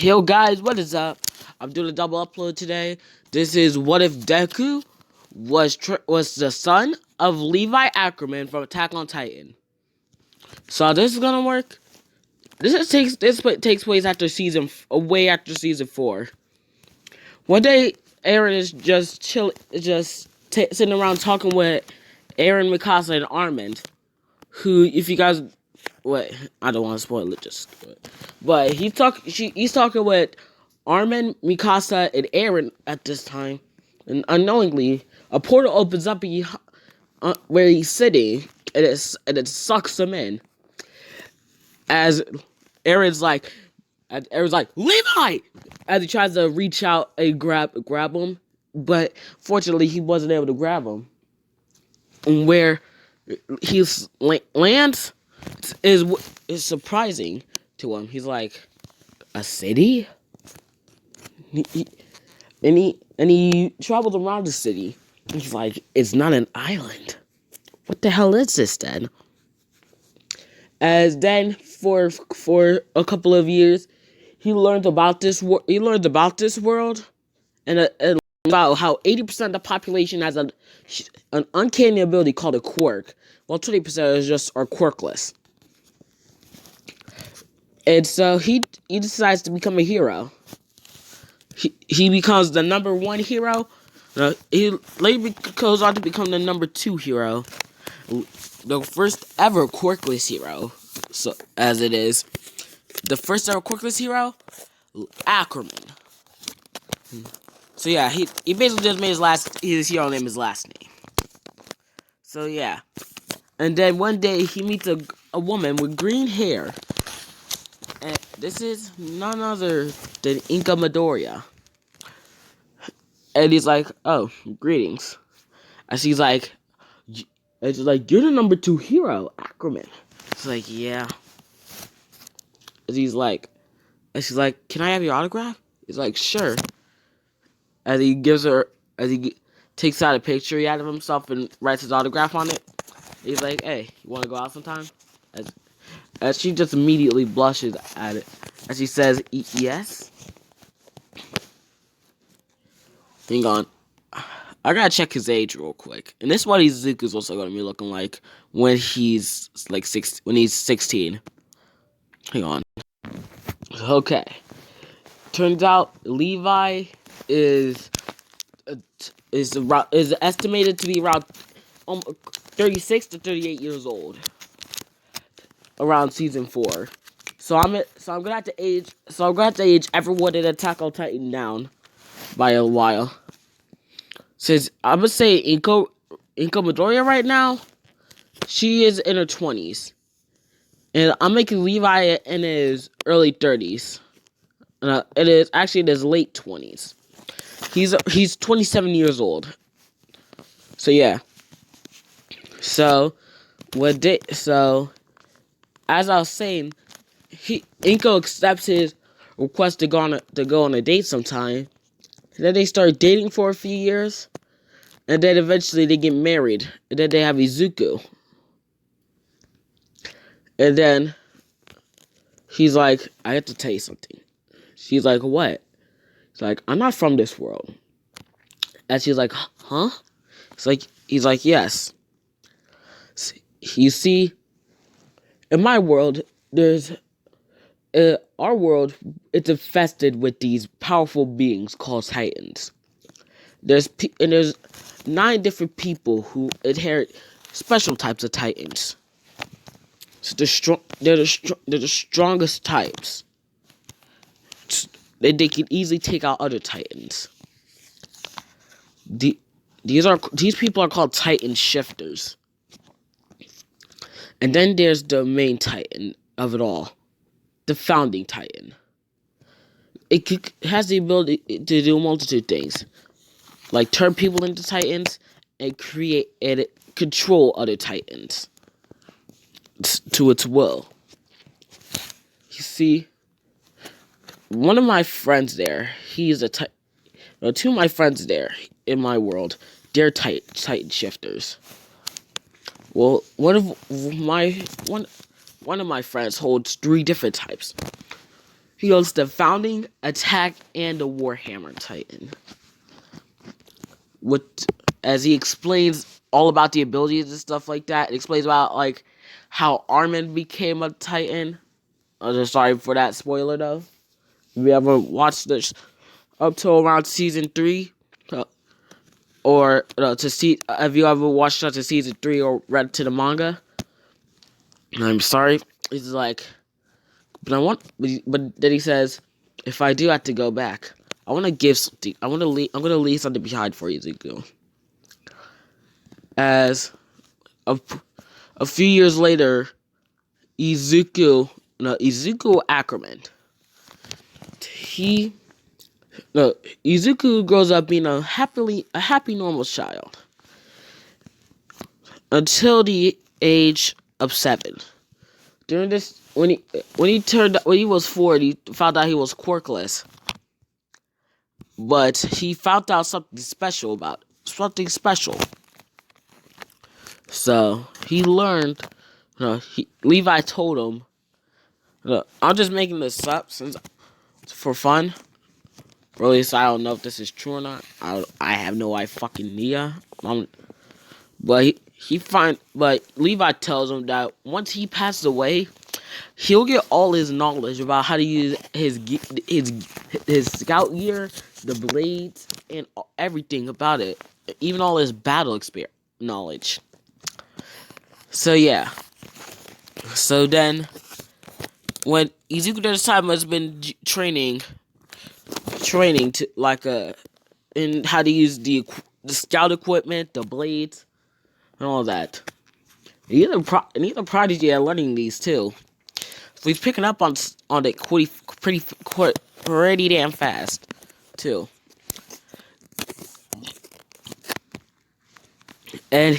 Yo guys, what is up? I'm doing a double upload today. This is what if Deku was the son of Levi Ackerman from Attack on Titan. So this is gonna work. This takes place after way after season 4. One day, Aaron is sitting around talking with Aaron, Mikasa, and Armand. Who, if you guys, wait, I don't want to spoil it, just do it. But he's talking with Armand, Mikasa, and Aaron at this time, and unknowingly, a portal opens up where he's sitting, and it sucks him in. As Aaron's like, Levi, as he tries to reach out and grab him, but fortunately he wasn't able to grab him. And where he lands is surprising to him. He's like, a city? And he travels around the city. He's like, it's not an island. What the hell is this then? As then for a couple of years, he learned about this world, and about how 80% of the population has an uncanny ability called a quirk, while 20% are quirkless. And so he decides to become a hero. He becomes the number 1 hero. He later goes on to become the number 2 hero, the first ever quirkless hero. So as it is, the first ever quirkless hero, Ackerman. So yeah, he basically just made his hero name his last name. So yeah, and then one day he meets a woman with green hair, and this is none other than Inka Midoriya. And he's like, "Oh, greetings." And she's like, "You're the number 2 hero, Ackerman." It's like, "Yeah." And she's like, "Can I have your autograph?" He's like, "Sure." As he takes out a picture he had of himself and writes his autograph on it. He's like, "Hey, you want to go out sometime?" As she just immediately blushes at it, as she says, "Yes." Hang on, I gotta check his age real quick. And this is what Izuku's also gonna be looking like when he's like 16. Hang on. Okay. Turns out Levi is estimated to be around 36 to 38 years old around season 4. So I'm gonna have to age everyone in Attack on Titan down by a while. Since I'm gonna say Inko Midoriya right now, she is in her 20s, and I'm making Levi in his early 30s. It is actually in his late 20s. He's 27 years old. So yeah. So as I was saying, Inko accepts his request to go on a date sometime. And then they start dating for a few years, and then eventually they get married, and then they have Izuku. And then he's like, "I have to tell you something." She's like, "What?" He's like, "I'm not from this world." And she's like, "Huh?" He's like, "Yes. You see, in my world, our world, it's infested with these powerful beings called Titans. There's 9 different people who inherit special types of Titans. So they're the strongest types. They can easily take out other Titans. These people are called Titan shifters. And then there's the main Titan of it all, the founding Titan. It has the ability to do a multitude of things, like turn people into Titans and create and control other Titans to its will. You see, one of my friends there, he's a Titan. No, 2 of my friends there in my world, they're Titan shifters. Well, one of my friends holds 3 different types. He goes the founding, attack, and the Warhammer Titan. What as he explains all about the abilities and stuff like that. It explains about like how Armin became a Titan. Sorry for that spoiler though. If you ever watched this up to around season 3, or to see, have you ever watched up to season 3 or read to the manga? I'm sorry. He's like, but then he says, if I do have to go back, I want to give something. I'm gonna leave something behind for Izuku. As a few years later, Izuku Ackerman, Izuku grows up being a happy normal child until the age of 7. During this, when he was 4, he found out he was quirkless, but he found out something special. So he learned. Levi told him. I'm just making this up since for fun. Really, so I don't know if this is true or not. I have no idea. But Levi tells him that once he passes away, he'll get all his knowledge about how to use his scout gear, the blades, and everything about it, even all his battle experience knowledge. So yeah. So then, when Izuku this time has been training to in how to use the scout equipment, the blades, and all that. He's a prodigy at learning these too. So he's picking up on it pretty damn fast too. And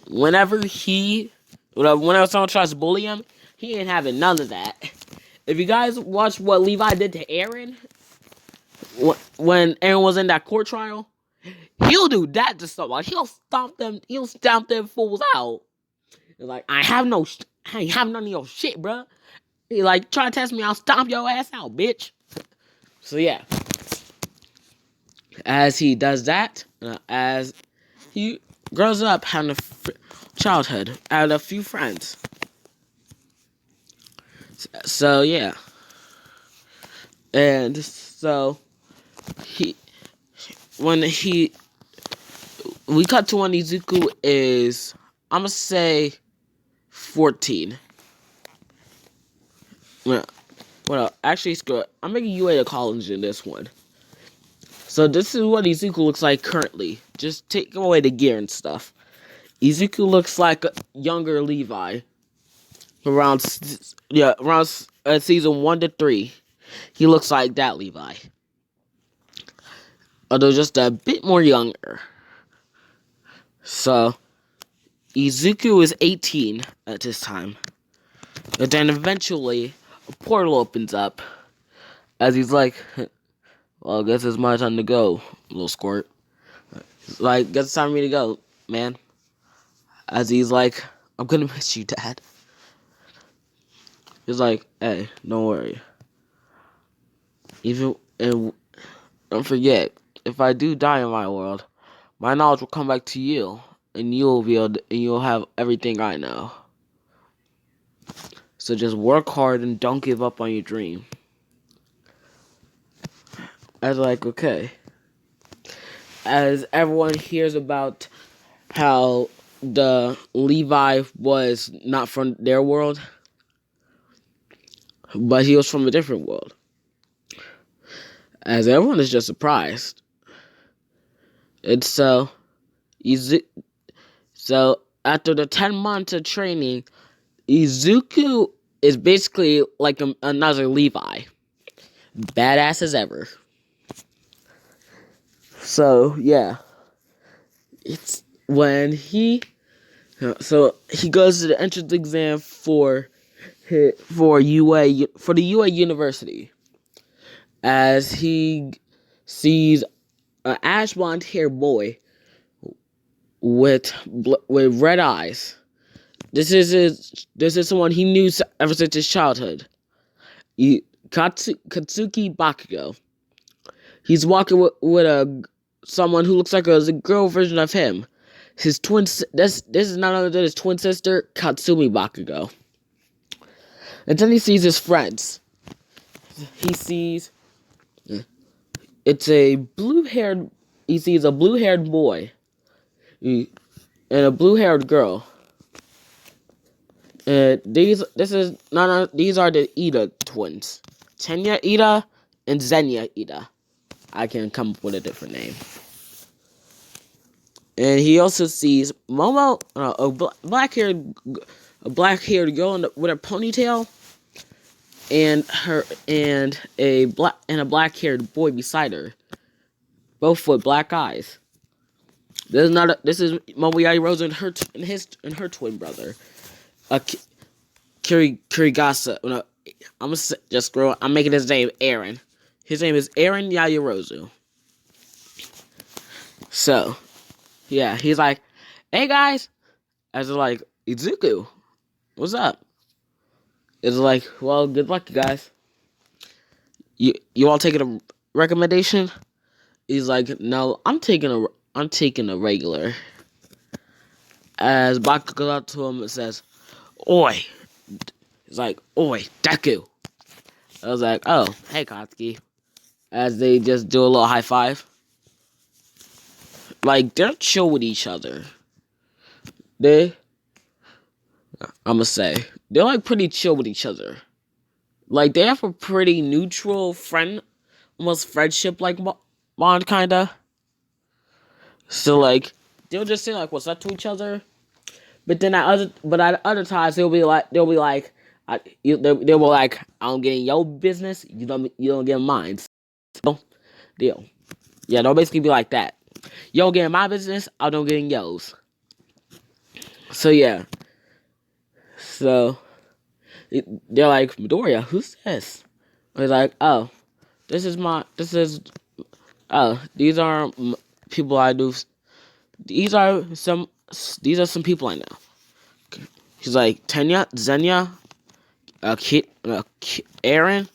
whenever someone tries to bully him, he ain't having none of that. If you guys watch what Levi did to Aaron when Aaron was in that court trial, he'll do that to someone. He'll stomp them fools out. He's like, I ain't have none of your shit, bruh. He like, try to test me, I'll stomp your ass out, bitch. So yeah. As he does that, as he grows up having a childhood, having a few friends. So yeah. And so we cut to when Izuku is, I'm gonna say 14. Well, actually, screw it. I'm making UA to college in this one. So this is what Izuku looks like currently. Just take away the gear and stuff. Izuku looks like a younger Levi. Around season 1 to 3. He looks like that Levi. Although just a bit more younger. So, Izuku is 18 at this time. But then eventually, a portal opens up. As he's like, well, I guess it's my time to go, little squirt. Like, guess it's time for me to go, man. As he's like, I'm gonna miss you, Dad. He's like, hey, don't worry. And don't forget, if I do die in my world, my knowledge will come back to you, and you'll have everything I know. So just work hard and don't give up on your dream. I was like, okay. As everyone hears about how the Levi was not from their world, but he was from a different world. As everyone is just surprised. And so after the 10 months of training, Izuku is basically like another Levi. Badass as ever. So, yeah. It's when he goes to the entrance exam for the UA University. As he sees an ash blonde haired boy with red eyes. This is someone he knew ever since his childhood. Katsuki Bakugo. He's walking with someone who looks like a girl version of him. His twin. This is none other than his twin sister, Katsumi Bakugo. And then he sees his friends. He sees He sees a blue-haired boy and a blue-haired girl. And these are the Ida twins, Tenya Ida and Zenya Ida. I can come up with a different name. And he also sees Momo, a black-haired girl with a ponytail, and a black-haired boy beside her, both with black eyes. This is Momoyai Rose and her twin brother, Kirigasa. No, I'm making his name Aaron. His name is Aaron Yaoyorozu. So, yeah, he's like, "Hey guys," as like, "Izuku, what's up?" It's like, "Well, good luck, you guys. You all taking a recommendation?" He's like, "No, I'm taking a regular." As Baku goes out to him and says, "Oi." He's like, "Oi, deku." I was like, "Oh, hey, Katsuki." As they just do a little high five. Like, they're chill with each other. I'ma say, they're like pretty chill with each other. Like, they have a pretty neutral almost friendship like bond, kinda. So like, they'll just say like, "What's up" to each other. But then at other times they'll be like, "I don't get in your business, you don't get in mine." So, deal. Yeah, they'll basically be like that. You don't get in my business, I don't get in yours. So yeah. So they're like, "Midoriya, who's this?" He's like, "Oh, these are people I do. These are some people I know." He's like, "Tenya, Zenya, Aaron,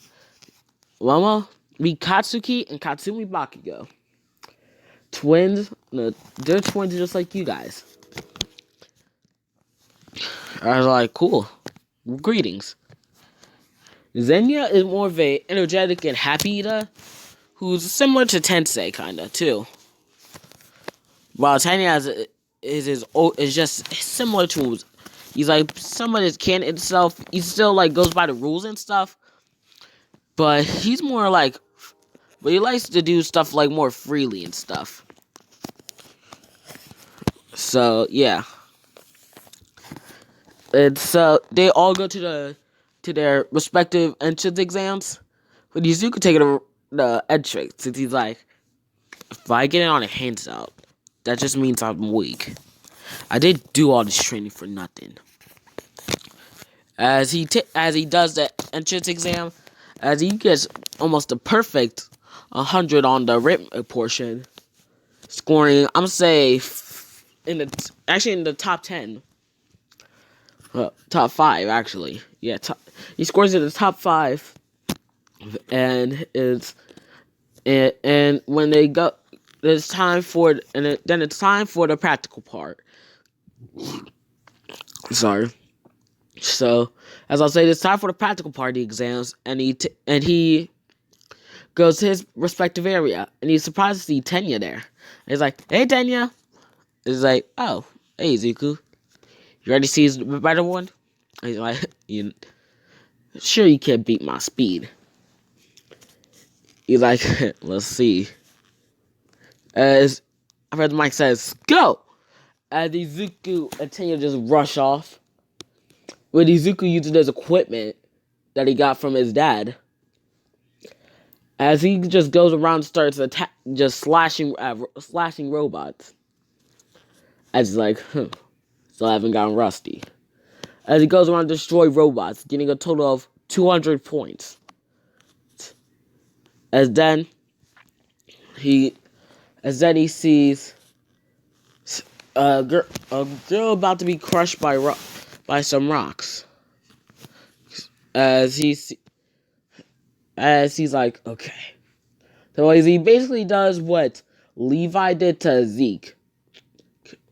Loma, Mikatsuki, and Katsumi Bakugo. Twins. No, they're twins just like you guys." I was like, "Cool. Greetings." Zenya is more of a energetic and happy Ida, who's similar to Tensei, kinda, too. While Tenya is just similar to. He's like someone that can itself. He still like goes by the rules and stuff, but he's more like. But he likes to do stuff like more freely and stuff. So yeah, and so they all go to their respective entrance exams. But Izuku taking the entrance since he's like, "If I get it on a hands out, that just means I'm weak. I did do all this training for nothing." As he does the entrance exam, as he gets almost a perfect 100 on the written portion, scoring, I'm say in the top 10, top 5 actually. Yeah, he scores in the top 5, and when they go, then it's time for the practical part. Sorry. So, as I'll say, it's time for the practical part of the exams, and he goes to his respective area, and he's surprised to see Tenya there. And he's like, "Hey, Tenya." He's like, "Oh, hey, Izuku. You ready to see the better one?" And he's like, "Sure you can't beat my speed." He's like, "Let's see." As Red Mike says, "Go!" As Izuku and Tenya just rush off, with Izuku using his equipment that he got from his dad. As he just goes around and starts just slashing robots. As he's like, still haven't gotten rusty. As he goes around and destroy robots, getting a total of 200 points. As then he sees a girl about to be crushed by some rocks. As as he's like, okay. So he basically does what Levi did to Zeke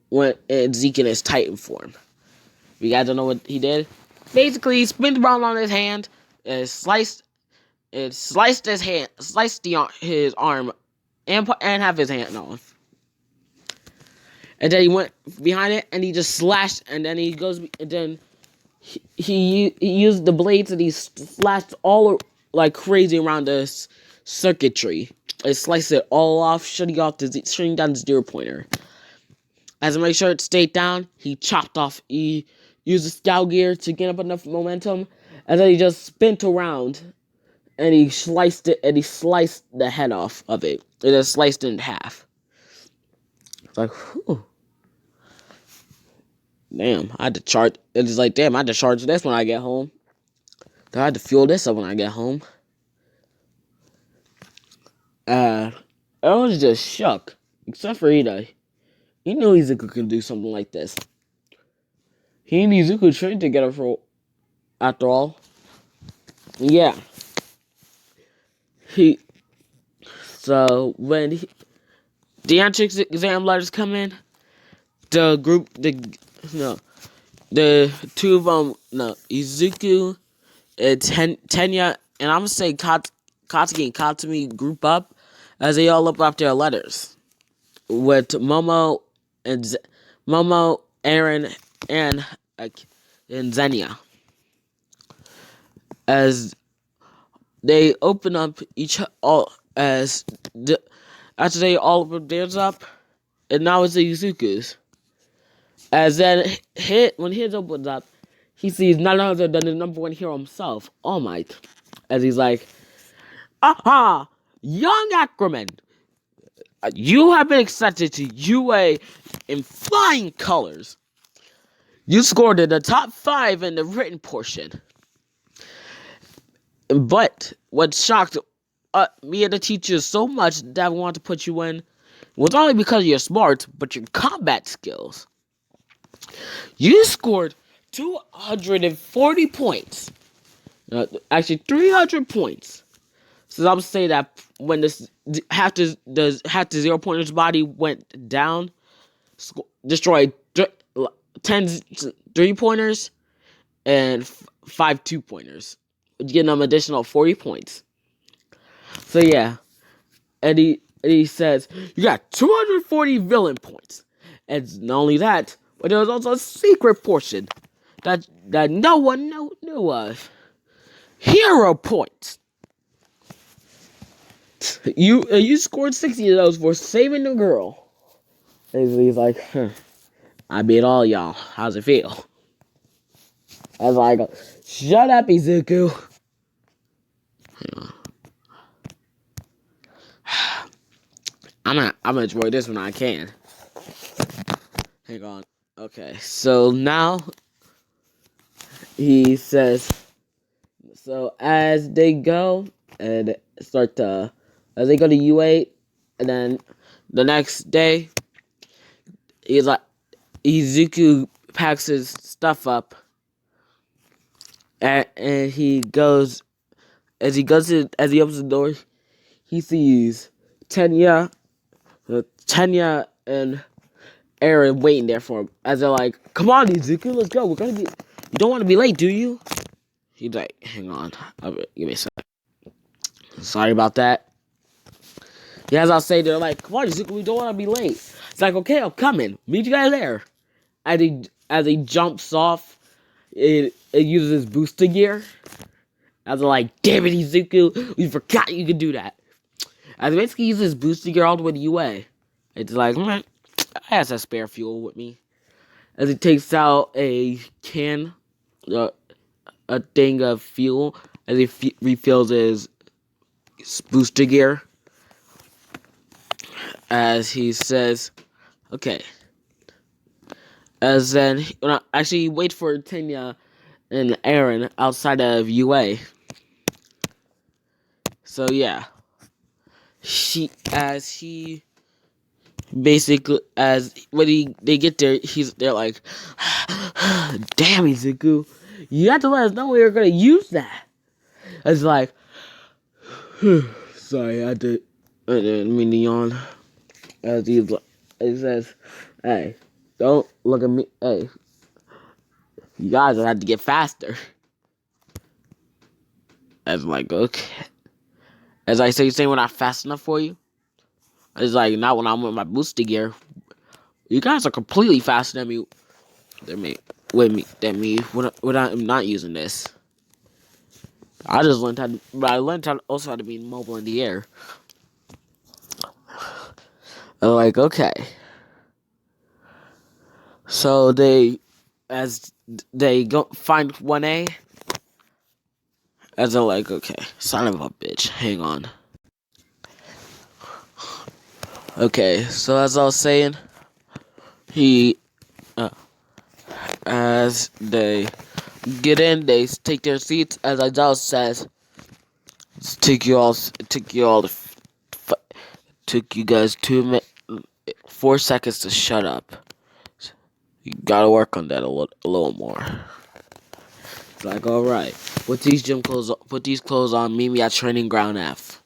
when Zeke in his Titan form. You guys don't know what he did? Basically, he spins around on his hand and sliced his hand, his arm, and have his hand off. And then he went behind it and he just slashed, and then he goes, and then he used the blades and he slashed all like crazy around the circuitry. It sliced it all off, shutting down the 0-pointer. As to make sure it stayed down, he chopped off. He used the scout gear to get up enough momentum, and then he just spent around, and he sliced it, and he sliced the head off of it. It just sliced it in half. It's like, whew. Damn, I had to charge. It's like, damn, I had to charge this when I get home. I had to fuel this up when I get home. I was just shook, except for Ida. He knew Izuku could do something like this. He and Izuku trained together after all. Yeah. So when the entrance exam letters come in, the two of them, Izuku and Tenya, and I'm gonna say Katsuki and Katsumi group up as they all look up their letters with Momo, Aaron, and Zenya. As they open up after they all open theirs up, and now it's the Izuku's. As then when his opens up, he sees none other than the number one hero himself, All Might. As he's like, aha! Young Ackerman! You have been accepted to UA in flying colors. You scored in the top 5 in the written portion. But what shocked me and the teachers so much that we wanted to put you in was not only because you're smart, but your combat skills. You scored 240 points. Actually, 300 points. So I'm saying that when half the 0-pointer's body went down, destroyed 10 3-pointers and 5 2-pointers, getting them additional 40 points. So yeah, and he says you got 240 villain points, and not only that, but there was also a secret portion that no one knew of. Hero points. You scored 60 of those for saving the girl. And he's like, I beat all y'all. How's it feel? I was like, shut up, Izuku. I'm gonna enjoy this when I can. Hang on. Okay, so now he says, so as they go and as they go to UA, and then the next day, he's like, Izuku packs his stuff up, and he goes, as he opens the door, he sees Tenya and Aaron waiting there for him, as they're like, come on, Izuku, let's go, you don't want to be late, do you? He's like, hang on, give me a second. Sorry about that. Yeah, as I'll say, they're like, come on, Izuku, we don't want to be late. It's like, okay, I'm coming. Meet you guys there. As he jumps off, it uses booster gear. As they're like, damn it, Izuku, we forgot you could do that. As it basically uses booster gear all the way to UA. It's like, I have some spare fuel with me. As he takes out a can, a thing of fuel, as he refills his booster gear. As he says, okay. As then, actually, wait for Tenya and Aaron outside of UA. So yeah, when they get there, they're like, damn, Izuku, you have to let us know we are gonna use that. It's like, Sorry, I didn't mean to yawn. As he says, hey, don't look at me. Hey, you guys have to get faster. As I'm like, okay. As I say, you say we're not fast enough for you? It's like, not when I'm with my booster gear. You guys are completely faster than me. Than me when I'm not using this. I just learned but I learned also how to be mobile in the air. I'm like, okay. So as they go find 1A, as they're like, okay, son of a bitch, hang on. Okay, so as I was saying, he, as they get in, they take their seats. As Isaiah says, took you guys 4 seconds to shut up. You gotta work on that a little more. It's like, all right, put these clothes on. Meet me at training ground F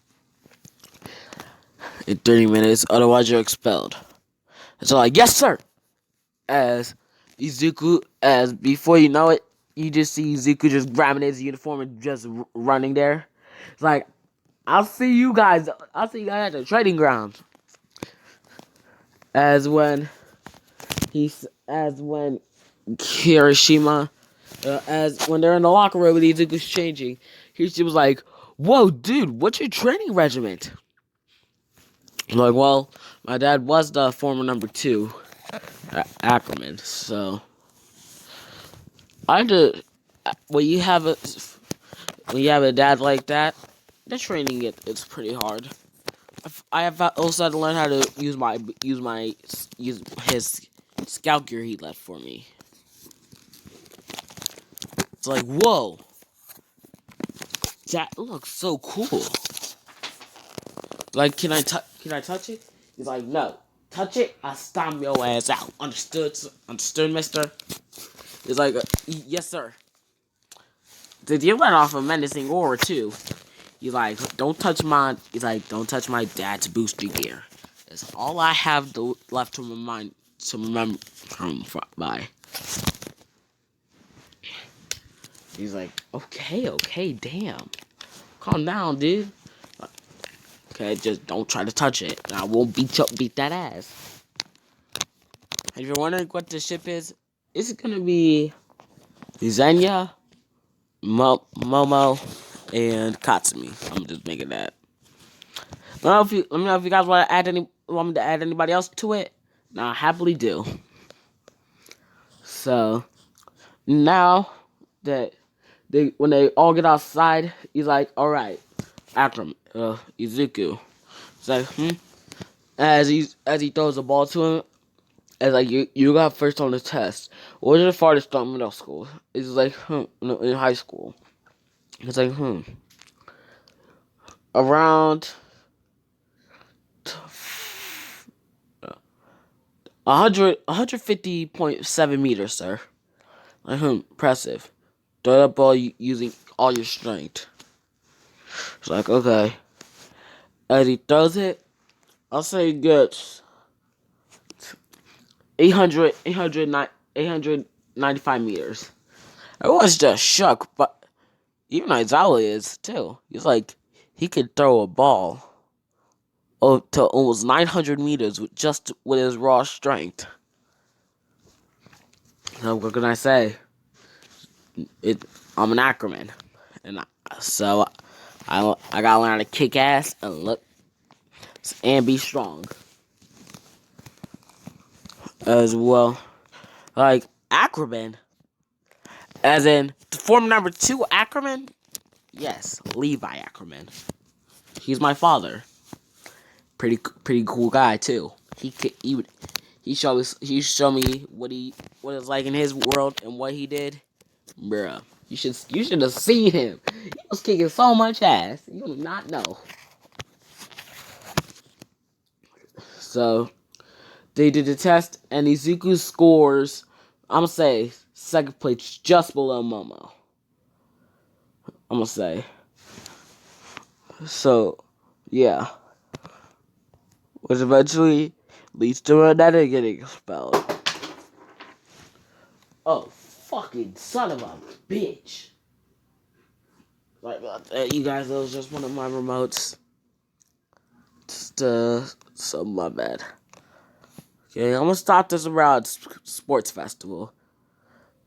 in 30 minutes. Otherwise, you're expelled. It's all like, yes, sir. As before you know it, you just see Izuku just grabbing his uniform and just running there. It's like, I'll see you guys at the training ground. As when Hiroshima, as when they're in the locker room and Izuku's changing, she was like, "Whoa, dude, what's your training regiment?" I'm like, well, my dad was the former number 2, Ackerman, so I just when you have a dad like that, the training it's pretty hard. I have also had to learn how to use his scout gear he left for me. It's like, whoa, that looks so cool. Like, can I touch it? He's like, no, touch it, I stomp your ass out. Understood, mister? He's like, yes, sir. Did you let off a menacing aura too? He's like, don't touch my dad's booster gear. That's all I have left to remember by. He's like, okay, damn. Calm down, dude. Okay, just don't try to touch it. And I won't beat that ass. If you're wondering what the ship is gonna be Zenya, Momo, and Katsumi. I'm just making that. Let me know if you guys want me to add anybody else to it. Now, I happily do. So now that when they all get outside, he's like, all right, Ackermann, Izuku. It's like, As he throws the ball to him, as like you got first on the test. What is the farthest from middle school? It's like, no, in high school. It's like, around 150.7 meters, sir. Like, impressive. Throw that ball using all your strength. It's like, okay. As he throws it, I'll say he gets 895 meters. Everyone's just shocked, but even Aizawa is too. He's like, he could throw a ball to almost 900 meters with his raw strength. So what can I say? I'm an Ackerman, so I gotta learn how to kick ass and be strong as well. Like Ackerman, as in form number 2 Ackerman. Yes, Levi Ackerman. He's my father. Pretty cool guy too. He showed me what it's like in his world and what he did. Bruh, you should have seen him. He was kicking so much ass. You do not know. So they did the test, and Izuku scores. I'm gonna say second place, just below Momo. I'm gonna say. So, yeah. Which eventually leads to Renetta getting expelled. Oh, fucking son of a bitch. Sorry about that, you guys. That was just one of my remotes. So my bad. Okay, I'm gonna stop this around sports festival.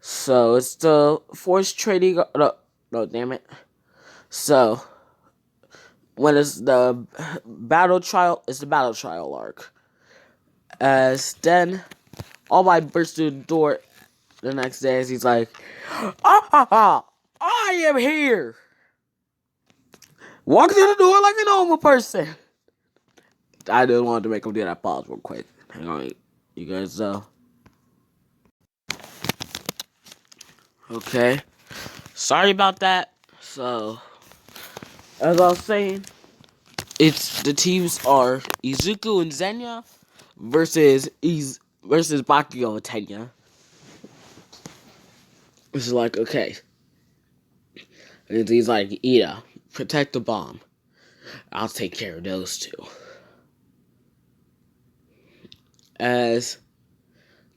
So it's the forced trading. No, damn it. So when it's the battle trial, it's the battle trial arc. As then, All Might bursts through the door the next day as he's like, ah, I am here. Walk through the door like a normal person. I just wanted to make him do that pause real quick. Hang on, you guys. Okay. Sorry about that. So, as I was saying, it's the teams are Izuku and Zenya versus Bakugo and Tenya. It's like, okay. And he's like, Ida, protect the bomb. I'll take care of those two. As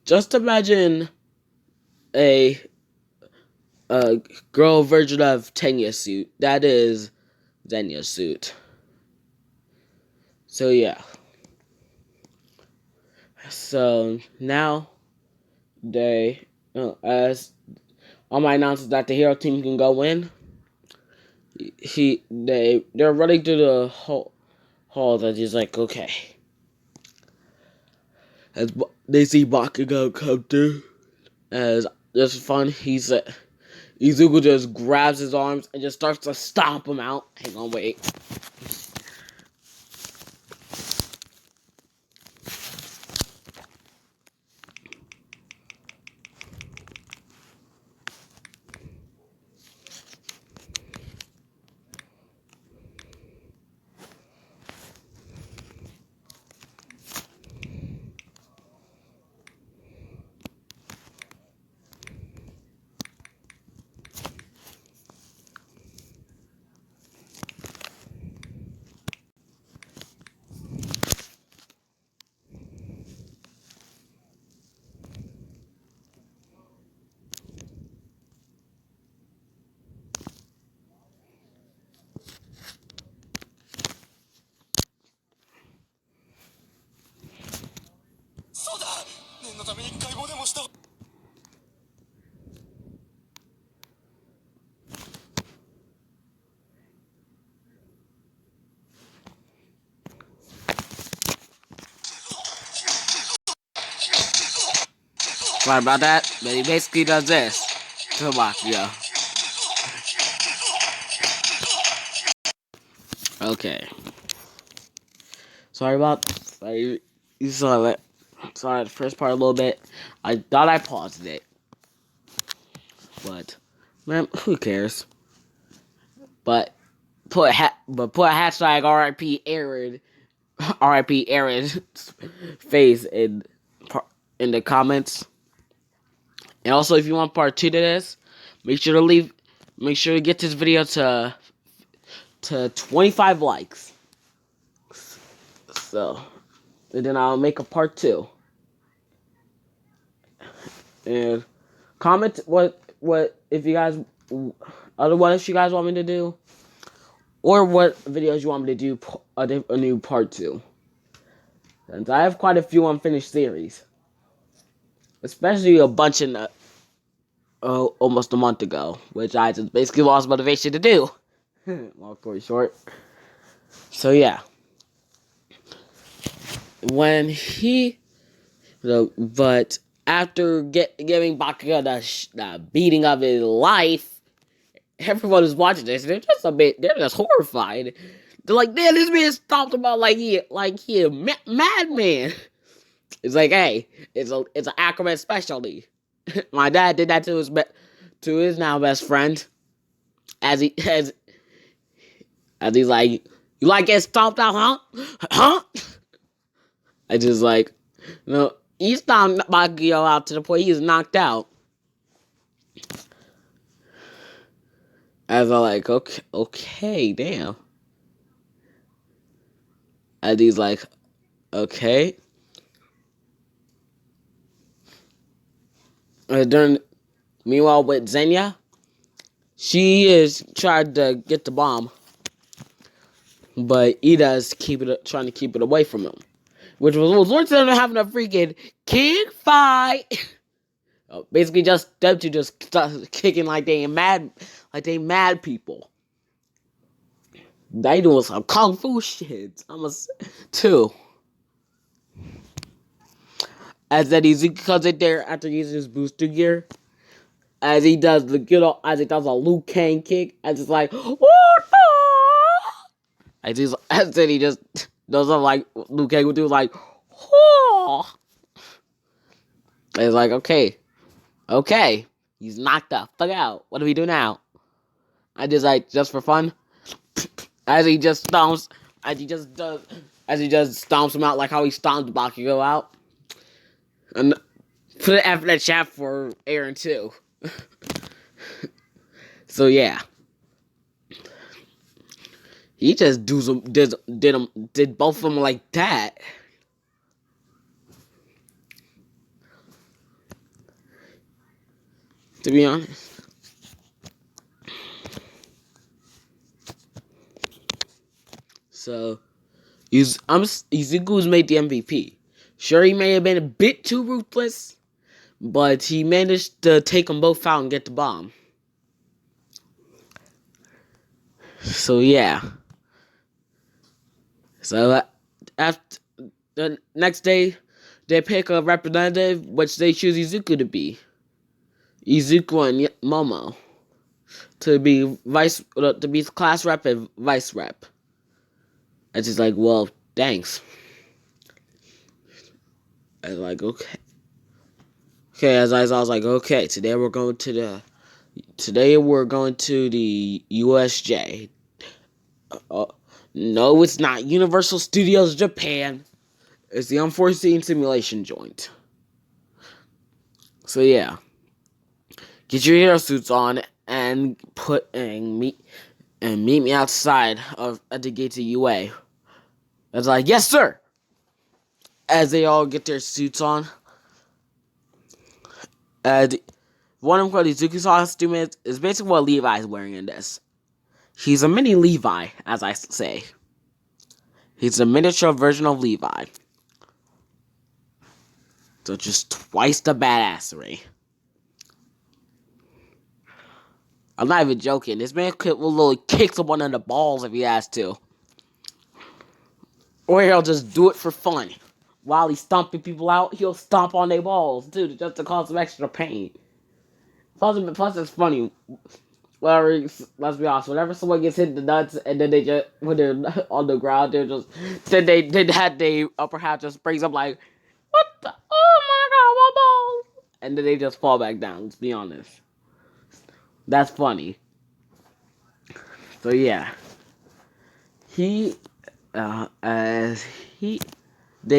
just imagine a girl version of Tenya's suit. That is Zenya's suit. So yeah. So now as All Might announces that the hero team can go in. They're running through the hall that he's like, okay. As they see Bakugo come through, as this is fun, Izuku just grabs his arms and just starts to stomp him out. Hang on, wait. Sorry about that, but he basically does this to Bakugo. Okay. Sorry, you saw that. Sorry, the first part a little bit. I thought I paused it, but man, who cares? But put hashtag RIP Aaron, RIP Aaron's face in the comments. And also, if you want part 2 to this, make sure to get this video to 25 likes. So, and then I'll make a part 2. And comment what if you guys what you guys want me to do, or what videos you want me to do a new part 2. Since I have quite a few unfinished series, especially a bunch in almost a month ago, which I just basically lost motivation to do. Long story short. So yeah, but after giving Bakugo the beating of his life, everyone who's watching this, they're just horrified. They're like, damn, this man stomped him out like he a madman. It's like, hey, it's an Ackermann specialty. My dad did that to his now best friend. As he's like, you like getting stomped out, huh? I just like, he stomped Bakugo out to the point he's knocked out. As I like, okay, damn. And he's like, okay. Meanwhile, with Zenya, she is trying to get the bomb, but Ida's trying to keep it away from him, which was worse than having a freaking king fight. Basically, just them two just start kicking like they mad people. They doing some kung fu shit. Too. As then Izuku comes in there after using his booster gear, as he does a Liu Kang kick, and it's like, what the? As then he just does something like Liu Kang would do, like, oh. It's like, okay, he's knocked the fuck out. What do we do now? I just for fun, as he just stomps him out like how he stomped Bakugo out. And put it after that chat for Aaron too. So yeah, he just did both of them like that. To be honest. So, Izuku's made the MVP. Sure, he may have been a bit too ruthless, but he managed to take them both out and get the bomb. So yeah. So after the next day, they pick a representative, which they choose Izuku to be. Izuku and Momo to be class rep and vice rep. And she's like, well, thanks. I was like, okay. Okay, as I was like, okay, today we're going to the USJ. No, it's not Universal Studios Japan. It's the Unforeseen Simulation Joint. So yeah, get your hero suits on and meet me outside at the gate to UA. It's like, yes, sir. As they all get their suits on, and one of them, Izuku's costume is basically what Levi's wearing in this. He's a mini Levi, as I say. He's a miniature version of Levi. So just twice the badassery. I'm not even joking. This man will kick someone in the balls if he has to. Or he'll just do it for fun. While he's stomping people out, he'll stomp on their balls, too, just to cause some extra pain. Plus it's funny. Well, let's be honest. Whenever someone gets hit in the nuts, and then when they're on the ground, they upper half just brings up like, what the? Oh my god, my balls! And then they just fall back down. Let's be honest. That's funny. So yeah, they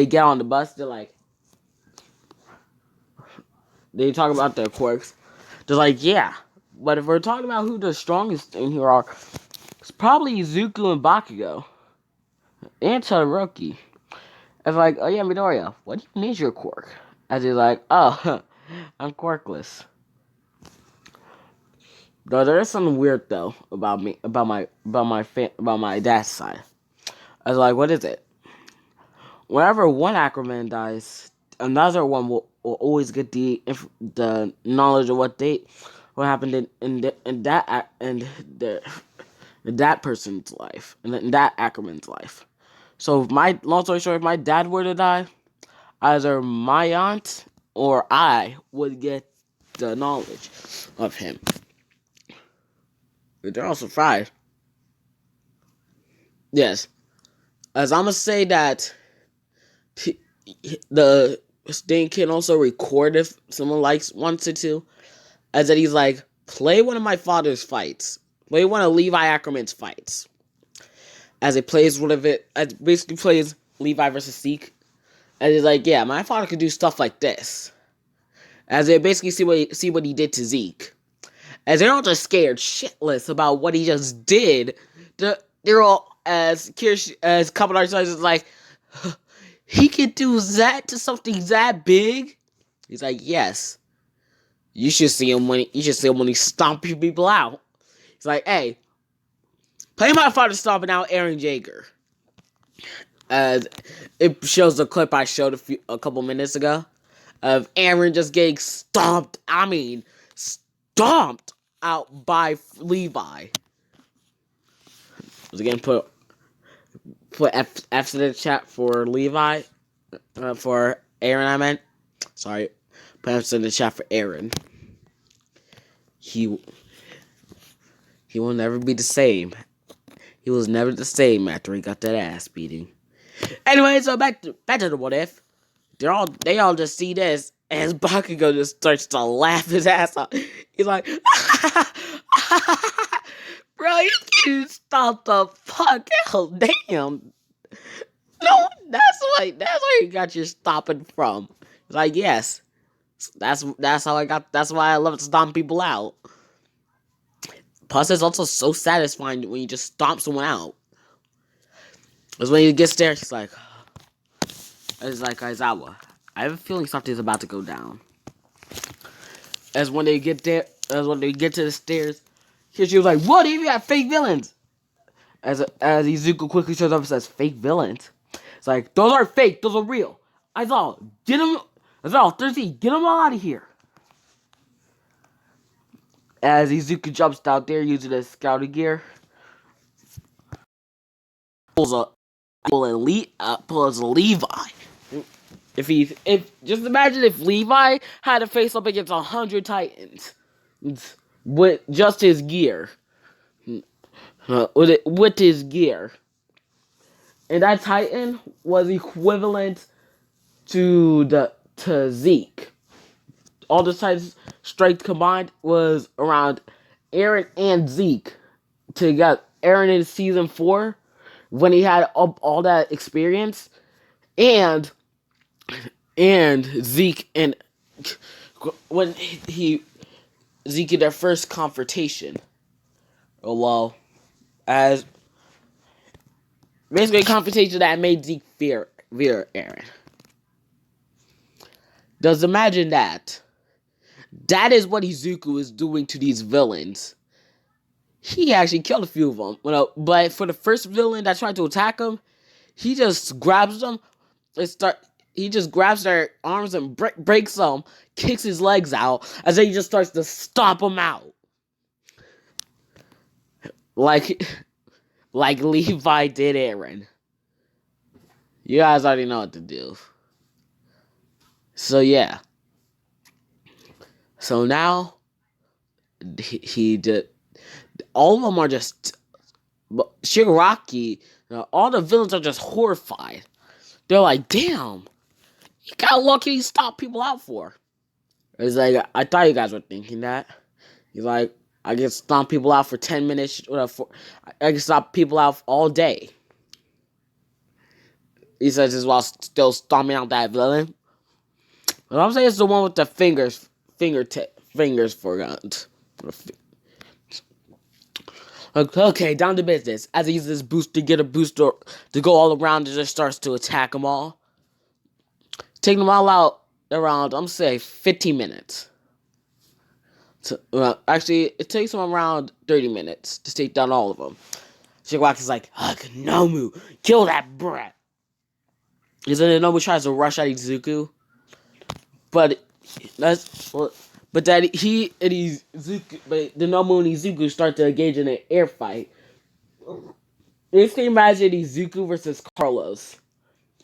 get on the bus. They talk about their quirks. They're like, yeah. But if we're talking about who the strongest in here are, it's probably Izuku and Bakugo. And Todoroki. It's like, oh yeah, Midoriya, what do you need your quirk? As he's like, oh, I'm quirkless. Though there is something weird though about my dad's side. I was like, what is it? Whenever one Ackerman dies, another one will always get the knowledge of what happened in that person's life, and in that Ackerman's life. So, long story short, if my dad were to die, either my aunt or I would get the knowledge of him. But they're all surprised. Yes, as I'm gonna say that the Sting can also record if someone wanted to, as that he's like, play one of my father's fights, play one of Levi Ackerman's fights. As it plays as basically plays Levi versus Zeke. And he's like, yeah, my father could do stuff like this. As they basically see what he did to Zeke. As they're all just scared shitless about what he just did. They're all as Kamen Rider is like, he can do that to something that big. He's like, yes. You should see him when he's stomping people out. He's like, hey, play my father stomping out Eren Jaeger. As it shows the clip I showed a couple minutes ago of Eren just getting stomped. I mean, stomped out by Levi. Was again put F in the chat for Levi, for Eren. I meant, sorry, put F in the chat for Eren. He will never be the same. He was never the same after he got that ass beating. Anyway, so back to the what if. They all just see this, and Bakugo just starts to laugh his ass off. He's like, bro, you can stop the fuck out, damn. No, that's where you got your stopping from. He's like, yes, that's how I got. That's why I love to stomp people out. Plus, it's also so satisfying when you just stomp someone out. Because when he gets there, it's like Aizawa, I have a feeling something's about to go down. As when they get to the stairs, she was like, "What? If you have fake villains?" As Izuku quickly shows up and says, "Fake villains." It's like, those aren't fake, those are real. Aizawa, get them. Aizawa, 13, get them all out of here. As Izuku jumps down there using his scouting gear, pulls a Levi. If just imagine if Levi had to face up against 100 Titans with just his gear, with his gear, and that Titan was equivalent to Zeke. All the Titans' strength combined was around Eren and Zeke together. Eren in season 4, when he had all that experience, and Zeke and when Zeke in their first confrontation. Oh well, as basically a confrontation that made Zeke fear Eren. Just imagine that. That is what Izuku is doing to these villains. He actually killed a few of them. But for the first villain that tried to attack him, he just grabs them he just grabs their arms and breaks them, kicks his legs out, and then he just starts to stomp them out. Like Levi did Eren. You guys already know what to do. So yeah. So now he did. All of them are just Shigaraki. All the villains are just horrified. They're like, "Damn, you got lucky to stop people out for." It's like, I thought you guys were thinking that. He's like, I can stomp people out for 10 minutes. I can stop people out all day. He says this while still stomping out that villain. But I'm saying it's the one with the fingers for guns. Okay, down to business. As he uses this booster, get a booster to go all around, and just starts to attack them all. Taking them all out around, I'm saying 15 minutes. Actually, it takes him around 30 minutes to take down all of them. Shigaraki's like, Nomu, kill that brat. And then Nomu tries to rush at Izuku. But the Nomu and Izuku start to engage in an air fight. This can imagine Izuku versus Carlos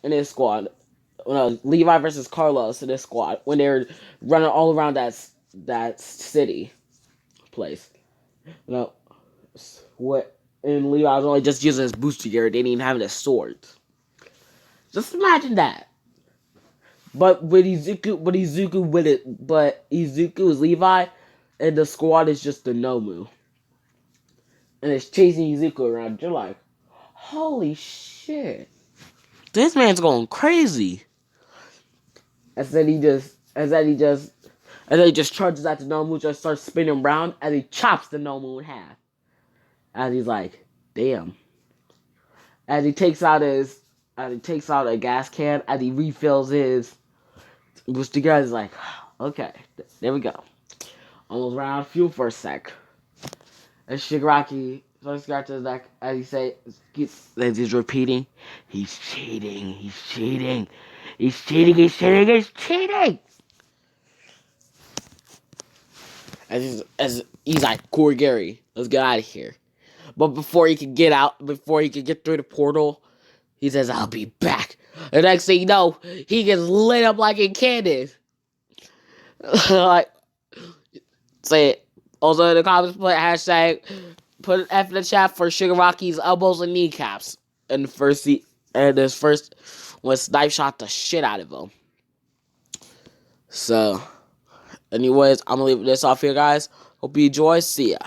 in his squad. Levi versus Carlos in his squad when they're running all around that city place. And Levi was only just using his booster gear. They didn't even have his swords. Just imagine that. But Izuku is Levi, and the squad is just the Nomu. And it's chasing Izuku around. You're like, holy shit. This man's going crazy. And then he just charges at the Nomu, just starts spinning around, and he chops the Nomu in half. And he's like, damn. as he takes out a gas can and he refills his. Which the guy's like, okay, there we go. Almost ran out of fuel for a sec. And Shigaraki scratches his neck as he's repeating, he's cheating, he's cheating, he's cheating, he's cheating, he's cheating. As he's like, Corey Gary, let's get out of here. But before he could get through the portal, he says, I'll be back. The next thing you know, he gets lit up like a cannon. Like, say it. Also in the comments, put hashtag, put an F in the chat for Shigaraki's elbows and kneecaps. And this first, when Snipe shot the shit out of him. So, anyways, I'm gonna leave this off here, guys. Hope you enjoy. See ya.